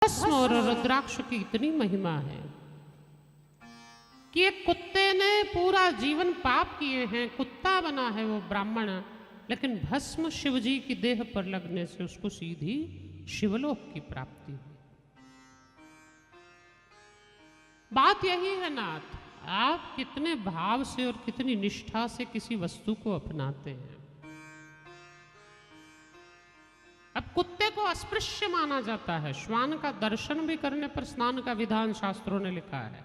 भस्म और रुद्राक्ष की इतनी महिमा है कि एक कुत्ते ने पूरा जीवन पाप किए हैं, कुत्ता बना है वो ब्राह्मण, लेकिन भस्म शिवजी की देह पर लगने से उसको सीधी शिवलोक की प्राप्ति हुई। बात यही है नाथ, आप कितने भाव से और कितनी निष्ठा से किसी वस्तु को अपनाते हैं। अब कुत्ते को अस्पृश्य माना जाता है, श्वान का दर्शन भी करने पर स्नान का विधान शास्त्रों ने लिखा है,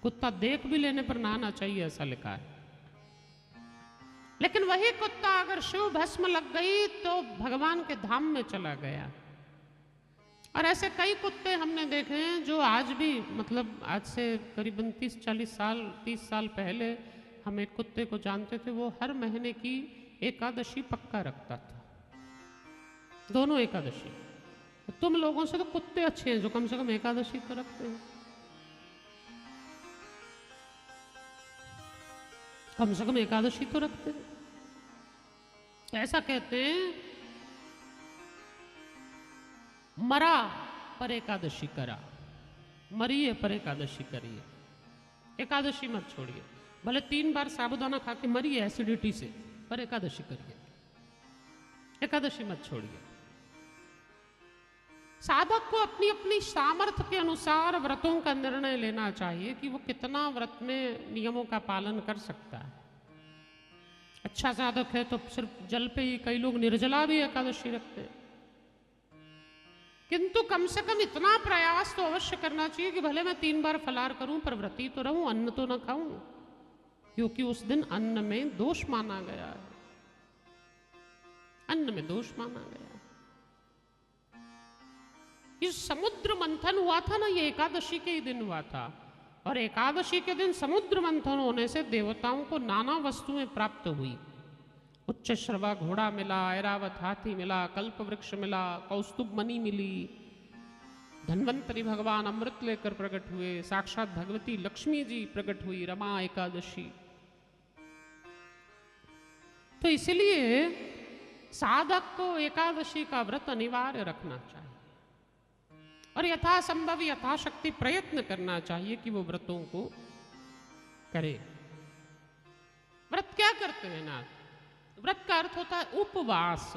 कुत्ता देख भी लेने पर नहाना चाहिए ऐसा लिखा है। लेकिन वही कुत्ता अगर शिव भस्म लग गई तो भगवान के धाम में चला गया। और ऐसे कई कुत्ते हमने देखे हैं जो आज भी, मतलब आज से करीबन 30-40 साल 30 साल पहले हम एक कुत्ते को जानते थे, वो हर महीने की एकादशी पक्का रखता था, दोनों एकादशी। तो तुम लोगों से तो कुत्ते अच्छे हैं जो कम से कम एकादशी तो रखते हैं, कम से कम एकादशी तो रखते हैं। ऐसा कहते हैं मरा पर एकादशी करा, मरिए पर एकादशी करिए, एकादशी मत छोड़िए। भले 3 बार साबुदाना खा के मरिए एसिडिटी से, पर एकादशी करिए, एकादशी मत छोड़िए। साधक को अपनी अपनी सामर्थ्य के अनुसार व्रतों का निर्णय लेना चाहिए कि वो कितना व्रत में नियमों का पालन कर सकता है। अच्छा साधक है तो सिर्फ जल पे ही, कई लोग निर्जला भी एकादशी रखते हैं, किंतु कम से कम इतना प्रयास तो अवश्य करना चाहिए कि भले मैं 3 बार फलार करूं पर व्रती तो रहूं, अन्न तो न खाऊं, क्योंकि उस दिन अन्न में दोष माना गया है, अन्न में दोष माना गया। ये समुद्र मंथन हुआ था ना, ये एकादशी के ही दिन हुआ था, और एकादशी के दिन समुद्र मंथन होने से देवताओं को नाना वस्तुएं प्राप्त हुई। उच्च श्रवा घोड़ा मिला, ऐरावत हाथी मिला, कल्प वृक्ष मिला, कौस्तुभ मणि मिली, धन्वंतरी भगवान अमृत लेकर प्रकट हुए, साक्षात भगवती लक्ष्मी जी प्रकट हुई, रमा एकादशी। तो इसलिए साधक को एकादशी का व्रत अनिवार्य रखना चाहिए और यथासंभव यथाशक्ति प्रयत्न करना चाहिए कि वो व्रतों को करे। व्रत क्या करते हैं नाथ? व्रत का अर्थ होता है उपवास।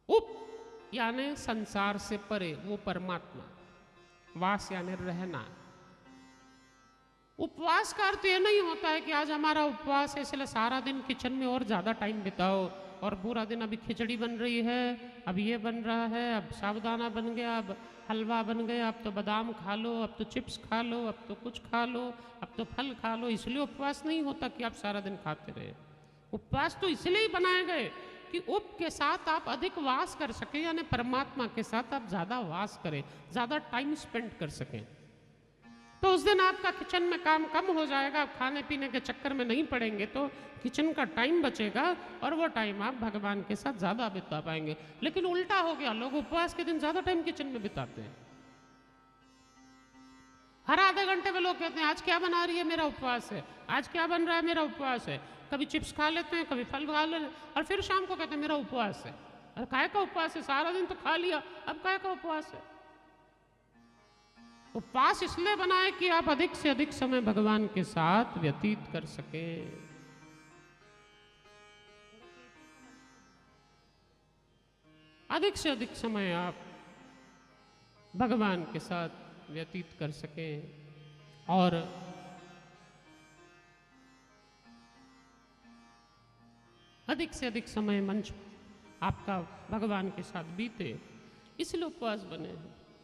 उप यानी संसार से परे, वो परमात्मा, वास यानी रहना। उपवास का अर्थ ये नहीं होता है कि आज हमारा उपवास है इसलिए सारा दिन किचन में और ज्यादा टाइम बिताओ और पूरा दिन अभी खिचड़ी बन रही है, अब ये बन रहा है, अब साबुदाना बन गया, अब हलवा बन गया, अब तो बादाम खा लो, अब तो चिप्स खा लो, अब तो कुछ खा लो, अब तो फल खा लो। इसलिए उपवास नहीं होता कि आप सारा दिन खाते रहे। उपवास तो इसलिए ही बनाए गए कि उप के साथ आप अधिक वास कर सकें, यानी परमात्मा के साथ आप ज्यादा वास करें, ज्यादा टाइम स्पेंड कर सकें। तो उस दिन आपका किचन में काम कम हो जाएगा, आप खाने पीने के चक्कर में नहीं पड़ेंगे, तो किचन का टाइम बचेगा और वो टाइम आप भगवान के साथ ज्यादा बिता पाएंगे। लेकिन उल्टा हो गया, लोग उपवास के दिन ज्यादा टाइम किचन में बिताते हैं। हर आधे घंटे में लोग कहते हैं आज क्या बना रही है, मेरा उपवास है, आज क्या बन रहा है, मेरा उपवास है। कभी चिप्स खा लेते हैं, कभी फल खा लेते हैं, और फिर शाम को कहते हैं मेरा उपवास है। अरे काय का उपवास है, सारा दिन तो खा लिया, अब काय का उपवास है? उपवास इसलिए बनाए कि आप अधिक से अधिक समय भगवान के साथ व्यतीत कर सके। अधिक से अधिक समय आप भगवान के साथ व्यतीत कर सके और अधिक से अधिक समय मंच आपका भगवान के साथ बीते, इसलिए उपवास बने हैं।